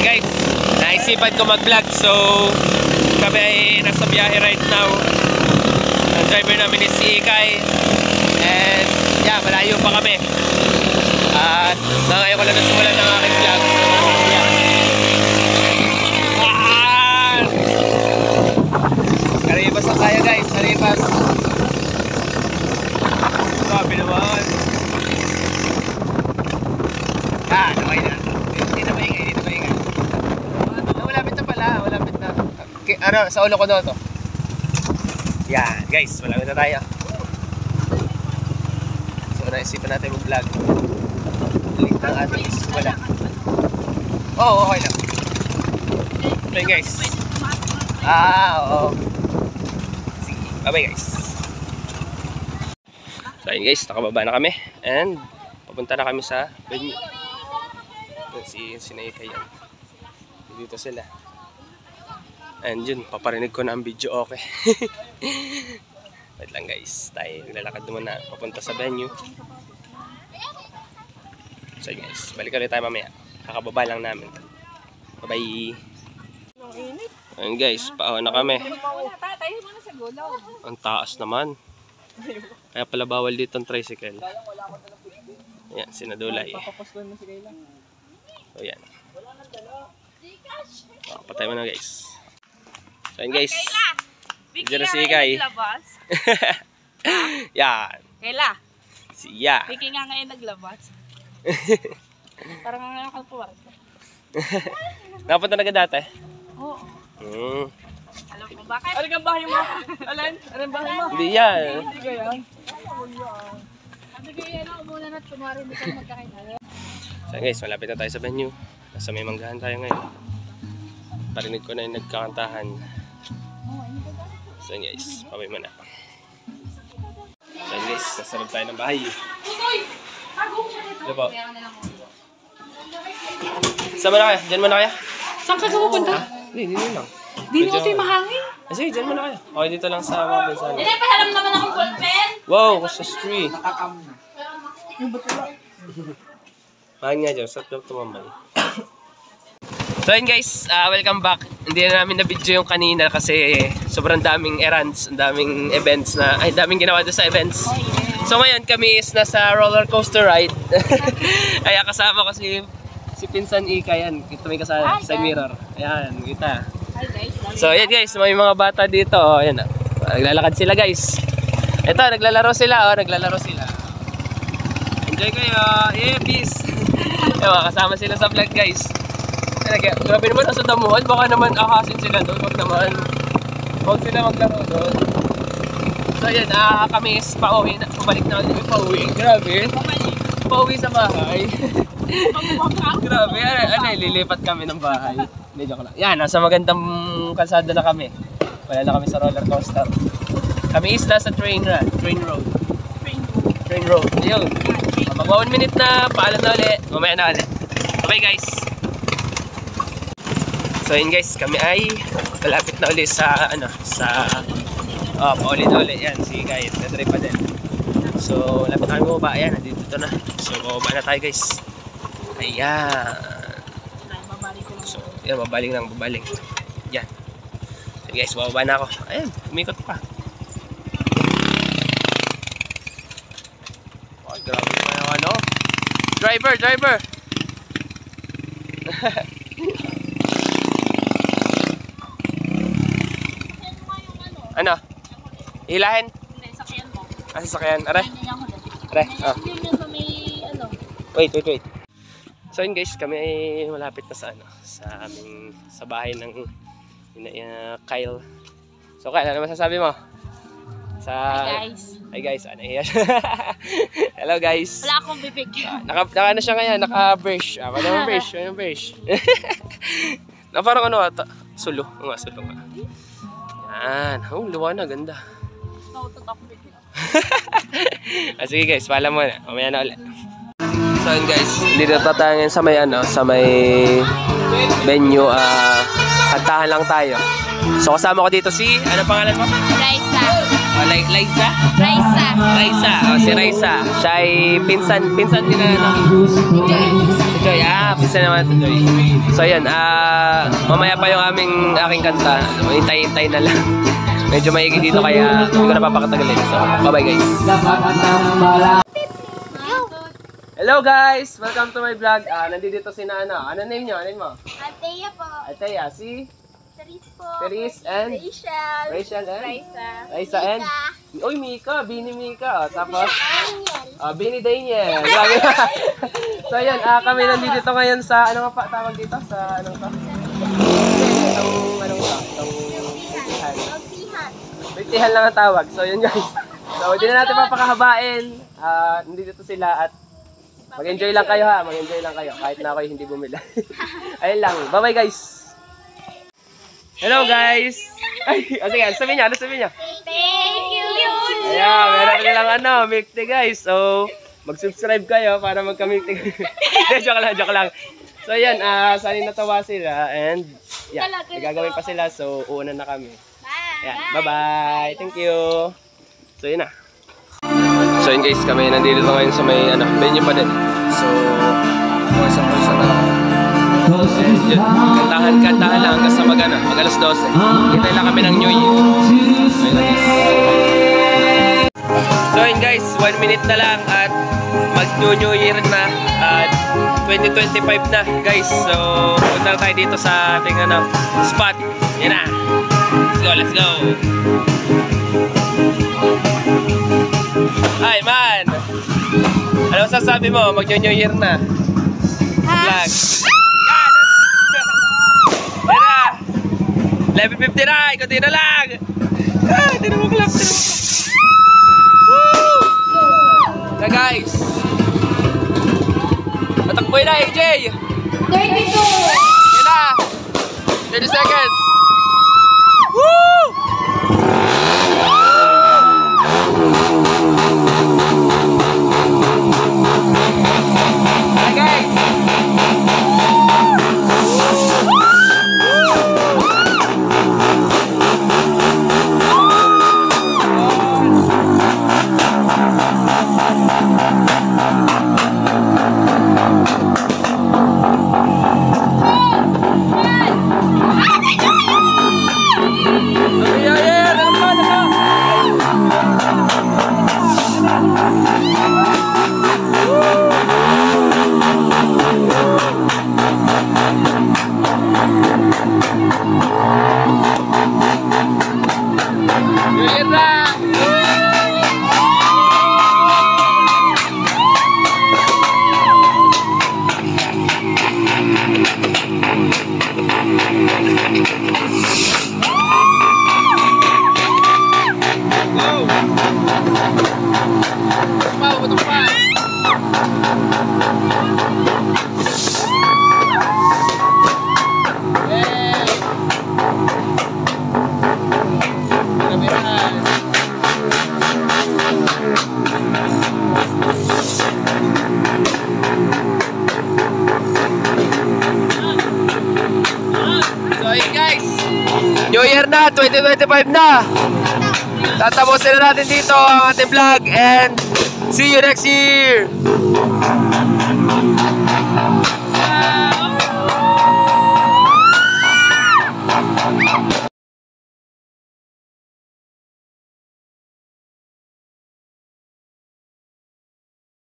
Guys, naisipan ko mag-vlog, so kami ay nasa biyahe right now. Ang driver namin is si Ikay, and yeah, malayo pa kami. At ngayon ko lang nasimulan ng aking vlog, so yeah. Karibas ang kaya guys, karibas. Grabe naman. Okay na. Hindi na maingay. Malapit na pala, malapit na. Ano, sa ulo ko na to. Yan, guys, malapit na tayo. So, naisipan natin mag-vlog. Link ng ating wala. Oo, okay lang. Okay, guys. Oo. Sige, bye-bye, guys. So, ayun guys, nakababa na kami. And, papunta na kami sa venue. Si Naika yan. Dito sila. And yun, paparinig ko na ang video, okay. Wait lang guys, tayo naglalakad muna papunta sa venue. So guys, balik ulit tayo mamaya. Kakababa lang namin. Bye bye. Ayun guys, paon na kami. Ang taas naman. Kaya pala bawal dito ang tricycle. Ayan, sinadulay. So yan. Patay mo na guys. So yan guys. Diyan na si Ikay. Yan. Kayla. Siya. Vicky nga ngayon naglabas. Parang nga ngayon kalpuwar. Napunta na ka dati? Oo. Alam mo ba kayo? Ano ang bahay mo? Alan? Ano ang bahay mo? Hindi yan. Hindi ka yan. Sabi ko yan ako muna na tumari hindi ka magkakita. So guys, malapit na tayo sa venue. Nasa may manggahan tayo ngayon. Parinig ko na yung nagkakantahan. So guys, pabay mo na. So guys, nasarap tayo ng bahay. Ano po? Saan mo na kaya? Diyan mo na kaya? Saan ka pupunta? Hindi lang. Di na ito yung mahangin. Sige, diyan mo na kaya. Okay, dito lang sa mga binsan. Hindi, pahalam naman akong ballpen. Wow, sa street. Mahal nga dyan, sarap daw tumambay. So yun guys, welcome back. Hindi na namin na-video yung kanina kasi sobrang daming errands, daming events na, ay daming ginawa doon sa events. So ngayon kami is nasa roller coaster ride. Kaya kasama ko si Pinsan Ika yan. Ito may kasama, side mirror. Ayan, kita. So yan guys, may mga bata dito. Ayan, naglalakad sila guys. Ito, naglalaro sila. Naglalaro sila. Enjoy kayo. Yeah, peace. Ewan, kasama sila sa vlog guys. Grabe naman nasa damuhan. Baka naman akasin sila doon. Huwag naman. Huwag sila maglaro doon. So yan, kami is pauwi na. Pabalik na kami pauwi. Grabe. Pauwi sa bahay. Grabe. Ano, lilipat kami ng bahay. Hindi, joke lang. Yan, nasa magandang kalsada na kami. Wala na kami sa roller coaster. Kami is nasa train road. Train road. Ayun. Mag 1 minute na, paalam na ulit. Mamaya na ulit. Okay guys. So yun guys, kami ay malapit na ulit sa paulit na ulit. Yan, si Ikay, nadrive pa din. So, malapit na kami bumaba. Ayan, nandito na. So, bumaba na tayo guys. Ayan. So, yan, babaling. Yan. So guys, bababa na ako. Ayan, umikot pa. Oh, grabe naman yung ano. Driver! Ano? Hilahin? Hindi, sakyan mo. Sasakyan. Are? Wait. So yun guys, kami ay malapit na sa bahay ng Kyle. So Kyle, ano masasabi mo? Hi guys, ano yan? Hello guys. Wala akong bibig. Naka ano siya ngayon, naka-brush. Ano brush? Na parang ano ata, sulo. Sulo nga. Yan. Oh, liwanag, ganda. Nautot akong bibig. Sige guys, paalam muna. Mamaya na ulit. So yun guys, dito tatangin sa may venue, kantahan lang tayo. So kasama ko dito si, ano pangalan mo? Raisa. Liza? Raisa. Raisa. Oh, si Raisa. Siya ay pinsan din na Joy. Pinsan naman ito Joy. So yan, mamaya pa yung aking kanta. Hintay na lang. Medyo maigi dito kaya hindi ko napapakatagalin. So, bye-bye guys. Hello guys! Welcome to my vlog. Nandito si Nana. Ano name nyo? Ano name mo? Althea po. Althea. Si? Therese po. Therese and? Rachel. Rachel and? Raisa. Raisa and? Uy, Mika. Bini Mika. Tapos? Daniel. Bini Daniel. Grabe. So yan, kami nandito ngayon sa, ano nga pa tawag dito? Sa anong to? Anong to? Pitihan. Pitihan lang ang tawag. So yun guys. So hindi na natin papakahabain. Nandito sila at mag-enjoy lang kayo ha. Mag-enjoy lang kayo. Kahit na ako hindi bumili. Ayun lang. Bye-bye guys. Hello guys. Ay, sige, sabihin niya. Ano sabihin niya? Thank you. Ayan, meron nilang milk tea guys. So, mag-subscribe kayo para magka-milk tea. Joke lang. So, yan, sanay natawa sila and yeah, may gagawin pa sila. So, uuna na kami. Bye. Ayan, bye-bye. Thank you. So, yun na. So, yun guys, kami nandito ngayon sa may venue pa din. So, pulsa na lang. And yun, kantahan lang hanggang sa mag alas 12. Hintay lang kami ng New Year. So yun guys, 1 minute na lang at mag-New Year na at 2025 na guys. So punta tayo dito sa ating spot. Yan na. Let's go. Hi man! Ano sasabi mo? Mag-New Year na. Vlog. Yan na. 11:50 na. Ikutin na lang. Tinamok lang. Woo! Na guys. Matakboy na AJ. 32. Yan na. 30 seconds. Woo! Na guys. New Year na, 2025 na. Tatapusin na natin dito ang ating vlog and see you next year. Bye!